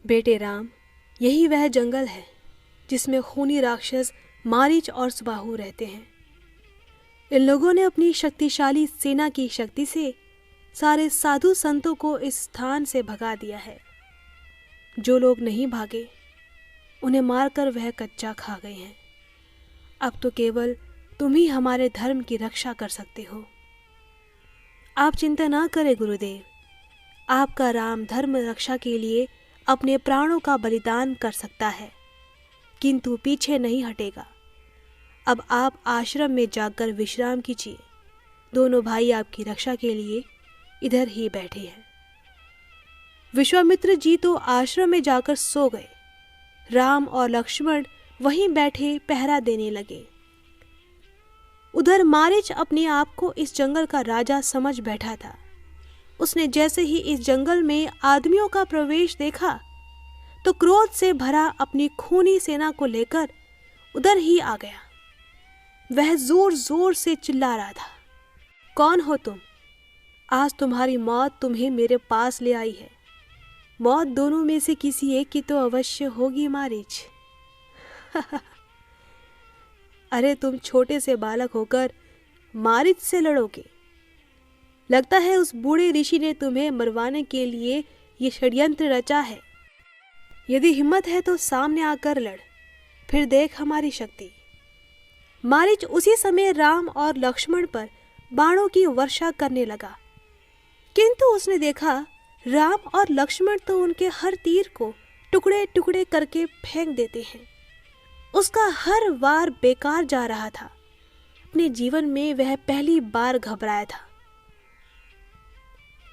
बेटे राम, यही वह जंगल है जिसमें खूनी राक्षस मारीच और सुबाहु रहते हैं। इन लोगों ने अपनी शक्तिशाली सेना की शक्ति से सारे साधु संतों को इस स्थान से भगा दिया है। जो लोग नहीं भागे उन्हें मारकर वह कच्चा खा गए हैं। अब तो केवल तुम ही हमारे धर्म की रक्षा कर सकते हो। आप चिंता ना करें गुरुदेव, आपका राम धर्म रक्षा के लिए अपने प्राणों का बलिदान कर सकता है, किंतु पीछे नहीं हटेगा। अब आप आश्रम में जाकर विश्राम कीजिए। दोनों भाई आपकी रक्षा के लिए इधर ही बैठे हैं। विश्वामित्र जी तो आश्रम में जाकर सो गए। राम और लक्ष्मण वहीं बैठे पहरा देने लगे। उधर मारीच अपने आप को इस जंगल का राजा समझ बैठा था। उसने जैसे ही इस जंगल में आदमियों का प्रवेश देखा तो क्रोध से भरा अपनी खूनी सेना को लेकर उधर ही आ गया। वह जोर जोर से चिल्ला रहा था, कौन हो तुम? आज तुम्हारी मौत तुम्हें मेरे पास ले आई है। मौत दोनों में से किसी एक की तो अवश्य होगी मारीच। अरे तुम छोटे से बालक होकर मारीच से लड़ोगे? लगता है उस बूढ़े ऋषि ने तुम्हें मरवाने के लिए ये षड्यंत्र रचा है। यदि हिम्मत है तो सामने आकर लड़, फिर देख हमारी शक्ति। मारीच उसी समय राम और लक्ष्मण पर बाणों की वर्षा करने लगा, किंतु उसने देखा राम और लक्ष्मण तो उनके हर तीर को टुकड़े टुकड़े करके फेंक देते हैं। उसका हर वार बेकार जा रहा था। अपने जीवन में वह पहली बार घबराया था,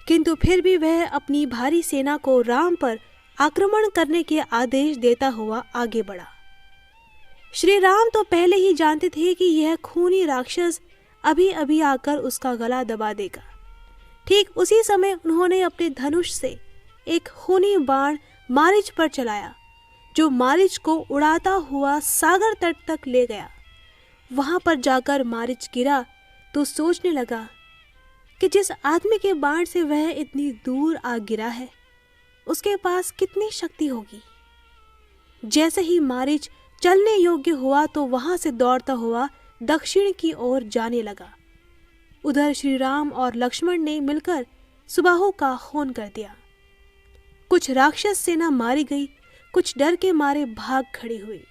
किंतु फिर भी वह अपनी भारी सेना को राम पर आक्रमण करने के आदेश देता हुआ आगे बढ़ा। श्री राम तो पहले ही जानते थे कि यह खूनी राक्षस अभी अभी आकर उसका गला दबा देगा। ठीक उसी समय उन्होंने अपने धनुष से एक खूनी बाण मारीच पर चलाया, जो मारीच को उड़ाता हुआ सागर तट तक ले गया। वहां पर जाकर मारीच गिरा तो सोचने लगा कि जिस आदमी के बाण से वह इतनी दूर आ गिरा है, उसके पास कितनी शक्ति होगी। जैसे ही मारीच चलने योग्य हुआ तो वहां से दौड़ता हुआ दक्षिण की ओर जाने लगा। उधर श्री राम और लक्ष्मण ने मिलकर सुबाहु का खून कर दिया। कुछ राक्षस सेना मारी गई, कुछ डर के मारे भाग खड़ी हुई।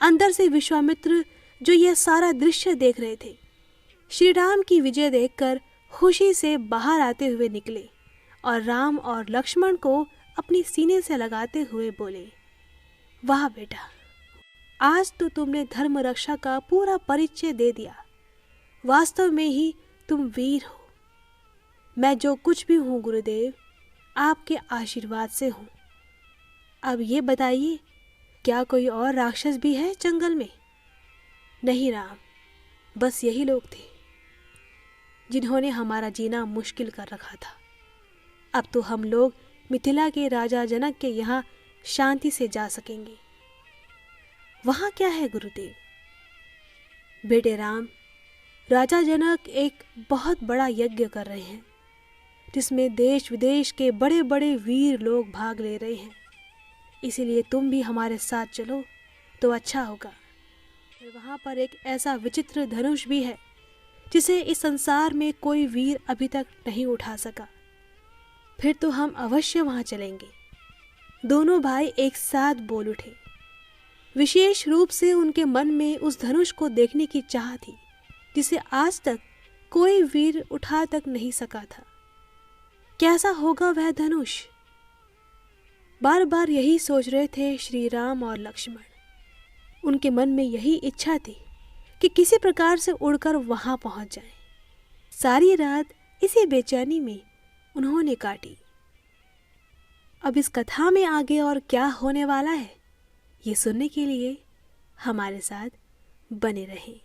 अंदर से विश्वामित्र जो यह सारा दृश्य देख रहे थे, श्री राम की विजय देखकर खुशी से बाहर आते हुए निकले और राम और लक्ष्मण को अपनी सीने से लगाते हुए बोले, वाह बेटा, आज तो तुमने धर्म रक्षा का पूरा परिचय दे दिया। वास्तव में ही तुम वीर हो। मैं जो कुछ भी हूँ गुरुदेव, आपके आशीर्वाद से हूँ। अब ये बताइए, क्या कोई और राक्षस भी है जंगल में? नहीं राम, बस यही लोग थे जिन्होंने हमारा जीना मुश्किल कर रखा था। अब तो हम लोग मिथिला के राजा जनक के यहाँ शांति से जा सकेंगे। वहाँ क्या है गुरुदेव? बेटे राम, राजा जनक एक बहुत बड़ा यज्ञ कर रहे हैं, जिसमें देश विदेश के बड़े बड़े वीर लोग भाग ले रहे हैं। इसीलिए तुम भी हमारे साथ चलो तो अच्छा होगा। फिर वहाँ पर एक ऐसा विचित्र धनुष भी है जिसे इस संसार में कोई वीर अभी तक नहीं उठा सका। फिर तो हम अवश्य वहाँ चलेंगे। दोनों भाई एक साथ बोल उठे। विशेष रूप से उनके मन में उस धनुष को देखने की चाह थी जिसे आज तक कोई वीर उठा तक नहीं सका था। कैसा होगा वह धनुष? बार बार यही सोच रहे थे श्री राम और लक्ष्मण। उनके मन में यही इच्छा थी कि किसी प्रकार से उड़कर वहां पहुंच जाएं। सारी रात इसी बेचैनी में उन्होंने काटी। अब इस कथा में आगे और क्या होने वाला है, ये सुनने के लिए हमारे साथ बने रहें।